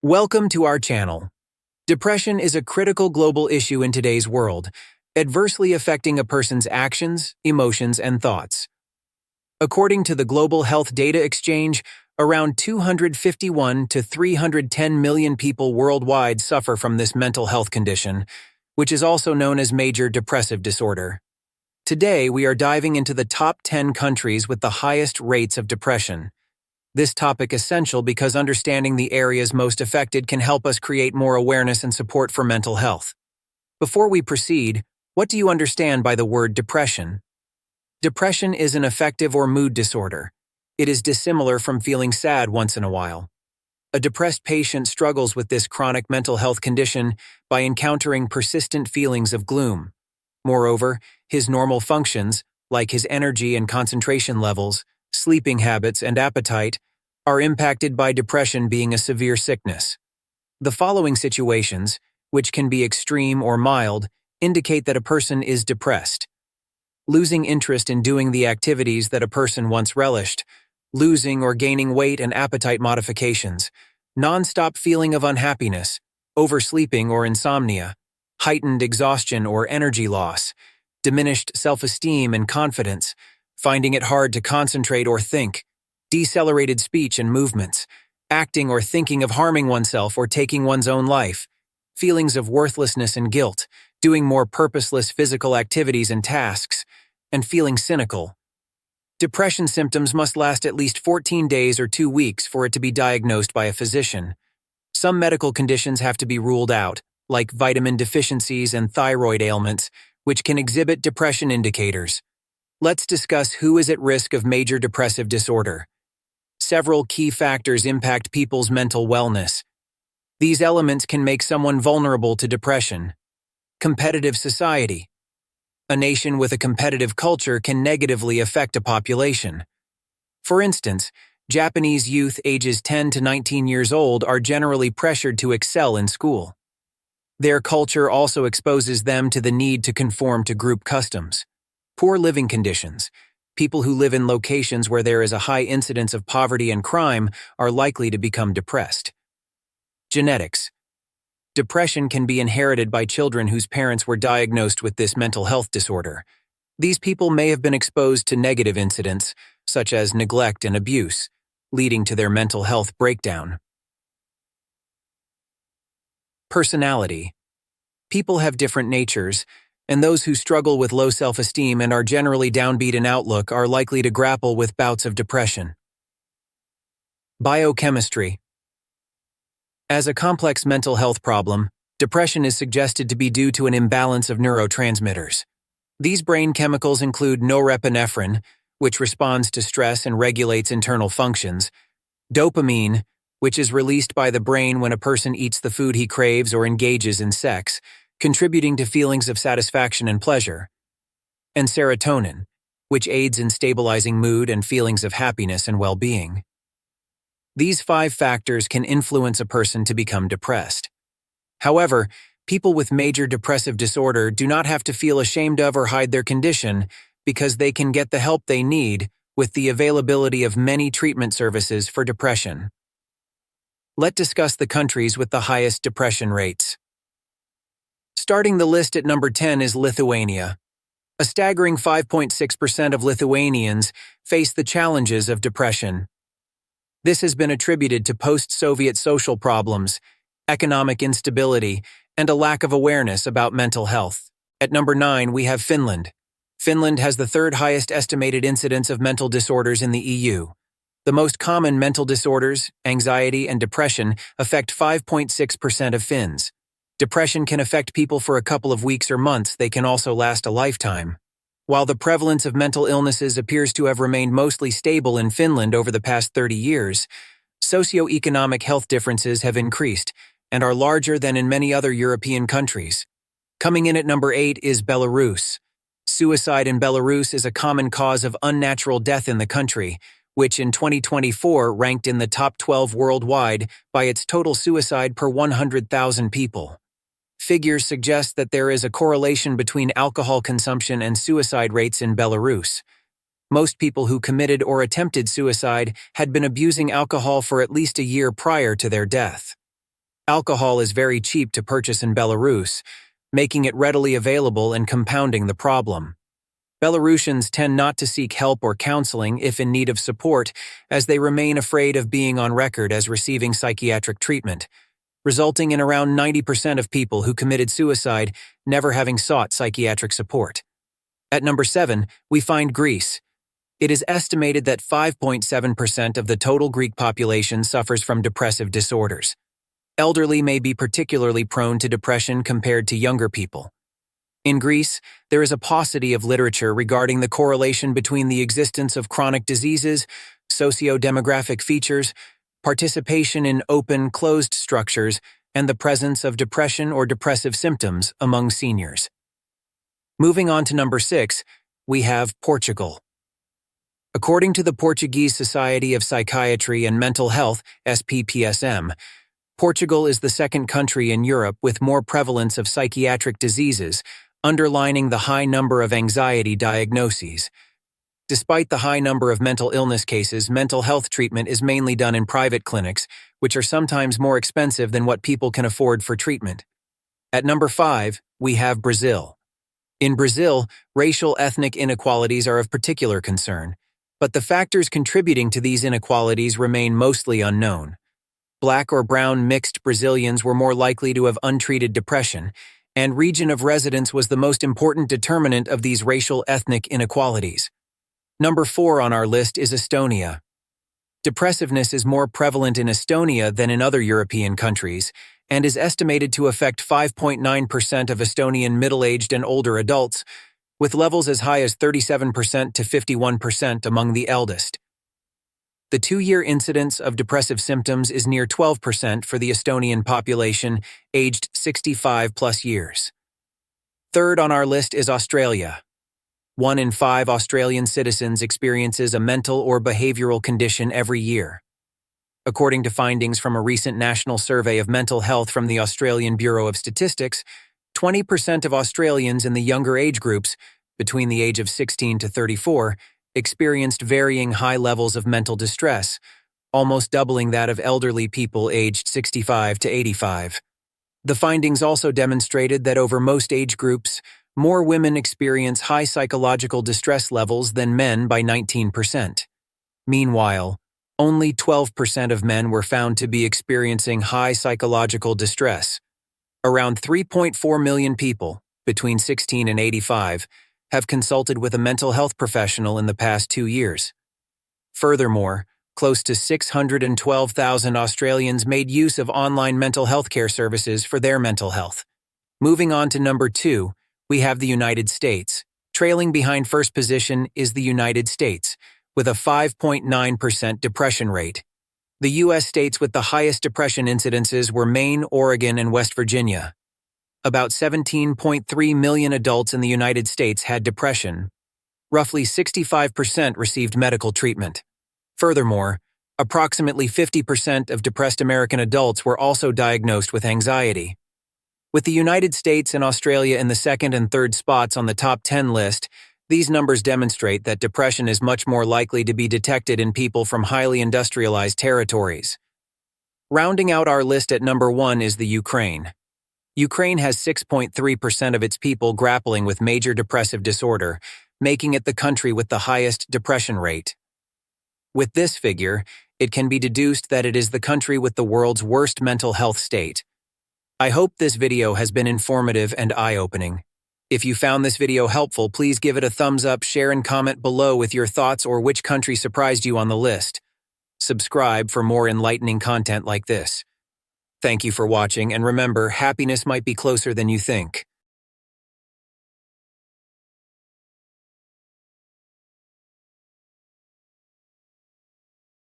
Welcome to our channel. Depression is a critical global issue in today's world, adversely affecting a person's actions, emotions, and thoughts. According to the Global Health Data Exchange, around 251 to 310 million people worldwide suffer from this mental health condition, which is also known as major depressive disorder. Today, we are diving into the top 10 countries with the highest rates of depression. This topic is essential because understanding the areas most affected can help us create more awareness and support for mental health. Before we proceed, what do you understand by the word depression? Depression is an affective or mood disorder. It is dissimilar from feeling sad once in a while. A depressed patient struggles with this chronic mental health condition by encountering persistent feelings of gloom. Moreover, his normal functions, like his energy and concentration levels, sleeping habits, and appetite, are impacted by depression being a severe sickness. The following situations, which can be extreme or mild, indicate that a person is depressed. Losing interest in doing the activities that a person once relished, losing or gaining weight and appetite modifications, non-stop feeling of unhappiness, oversleeping or insomnia, heightened exhaustion or energy loss, diminished self-esteem and confidence, finding it hard to concentrate or think, decelerated speech and movements, acting or thinking of harming oneself or taking one's own life, feelings of worthlessness and guilt, doing more purposeless physical activities and tasks, and feeling cynical. Depression symptoms must last at least 14 days or 2 weeks for it to be diagnosed by a physician. Some medical conditions have to be ruled out, like vitamin deficiencies and thyroid ailments, which can exhibit depression indicators. Let's discuss who is at risk of major depressive disorder. Several key factors impact people's mental wellness. These elements can make someone vulnerable to depression. Competitive society. A nation with a competitive culture can negatively affect a population. For instance, Japanese youth ages 10 to 19 years old are generally pressured to excel in school. Their culture also exposes them to the need to conform to group customs. Poor living conditions. People who live in locations where there is a high incidence of poverty and crime are likely to become depressed. Genetics. Depression can be inherited by children whose parents were diagnosed with this mental health disorder. These people may have been exposed to negative incidents, such as neglect and abuse, leading to their mental health breakdown. Personality. People have different natures, and those who struggle with low self-esteem and are generally downbeat in outlook are likely to grapple with bouts of depression. Biochemistry. As a complex mental health problem, depression is suggested to be due to an imbalance of neurotransmitters. These brain chemicals include norepinephrine, which responds to stress and regulates internal functions, dopamine, which is released by the brain when a person eats the food he craves or engages in sex, contributing to feelings of satisfaction and pleasure, and serotonin, which aids in stabilizing mood and feelings of happiness and well-being. These 5 factors can influence a person to become depressed. However, people with major depressive disorder do not have to feel ashamed of or hide their condition because they can get the help they need with the availability of many treatment services for depression. Let's discuss the countries with the highest depression rates. Starting the list at number 10 is Lithuania. A staggering 5.6% of Lithuanians face the challenges of depression. This has been attributed to post-Soviet social problems, economic instability, and a lack of awareness about mental health. At number 9, we have Finland. Finland has the 3rd highest estimated incidence of mental disorders in the EU. The most common mental disorders, anxiety and depression, affect 5.6% of Finns. Depression can affect people for a couple of weeks or months. They can also last a lifetime. While the prevalence of mental illnesses appears to have remained mostly stable in Finland over the past 30 years, socioeconomic health differences have increased and are larger than in many other European countries. Coming in at number 8 is Belarus. Suicide in Belarus is a common cause of unnatural death in the country, which in 2024 ranked in the top 12 worldwide by its total suicide per 100,000 people. Figures suggest that there is a correlation between alcohol consumption and suicide rates in Belarus. Most people who committed or attempted suicide had been abusing alcohol for at least a year prior to their death. Alcohol is very cheap to purchase in Belarus, making it readily available and compounding the problem. Belarusians tend not to seek help or counseling if in need of support, as they remain afraid of being on record as receiving psychiatric treatment, resulting in around 90% of people who committed suicide never having sought psychiatric support. At number 7, we find Greece. It is estimated that 5.7% of the total Greek population suffers from depressive disorders. Elderly may be particularly prone to depression compared to younger people. In Greece, there is a paucity of literature regarding the correlation between the existence of chronic diseases, socio-demographic features, participation in open-closed structures, and the presence of depression or depressive symptoms among seniors. Moving on to number 6, we have Portugal. According to the Portuguese Society of Psychiatry and Mental Health, SPPSM, Portugal is the second country in Europe with more prevalence of psychiatric diseases, underlining the high number of anxiety diagnoses. Despite the high number of mental illness cases, mental health treatment is mainly done in private clinics, which are sometimes more expensive than what people can afford for treatment. At number 5, we have Brazil. In Brazil, racial ethnic inequalities are of particular concern, but the factors contributing to these inequalities remain mostly unknown. Black or brown mixed Brazilians were more likely to have untreated depression, and region of residence was the most important determinant of these racial ethnic inequalities. Number 4 on our list is Estonia. Depressiveness is more prevalent in Estonia than in other European countries, and is estimated to affect 5.9% of Estonian middle-aged and older adults, with levels as high as 37% to 51% among the eldest. The 2-year incidence of depressive symptoms is near 12% for the Estonian population aged 65 plus years. Third on our list is Australia. 1 in 5 Australian citizens experiences a mental or behavioral condition every year. According to findings from a recent national survey of mental health from the Australian Bureau of Statistics, 20% of Australians in the younger age groups, between the age of 16 to 34, experienced varying high levels of mental distress, almost doubling that of elderly people aged 65 to 85. The findings also demonstrated that over most age groups, more women experience high psychological distress levels than men by 19%. Meanwhile, only 12% of men were found to be experiencing high psychological distress. Around 3.4 million people, between 16 and 85, have consulted with a mental health professional in the past 2 years. Furthermore, close to 612,000 Australians made use of online mental health care services for their mental health. Moving on to number 2, we have the United States. Trailing behind first position is the United States, with a 5.9% depression rate. The U.S. states with the highest depression incidences were Maine, Oregon, and West Virginia. About 17.3 million adults in the United States had depression. Roughly 65% received medical treatment. Furthermore, approximately 50% of depressed American adults were also diagnosed with anxiety. With the United States and Australia in the second and third spots on the top 10 list, these numbers demonstrate that depression is much more likely to be detected in people from highly industrialized territories. Rounding out our list at number 1 is the Ukraine. Ukraine has 6.3% of its people grappling with major depressive disorder, making it the country with the highest depression rate. With this figure, it can be deduced that it is the country with the world's worst mental health state. I hope this video has been informative and eye-opening. If you found this video helpful, please give it a thumbs up, share and comment below with your thoughts or which country surprised you on the list. Subscribe for more enlightening content like this. Thank you for watching, and remember, happiness might be closer than you think.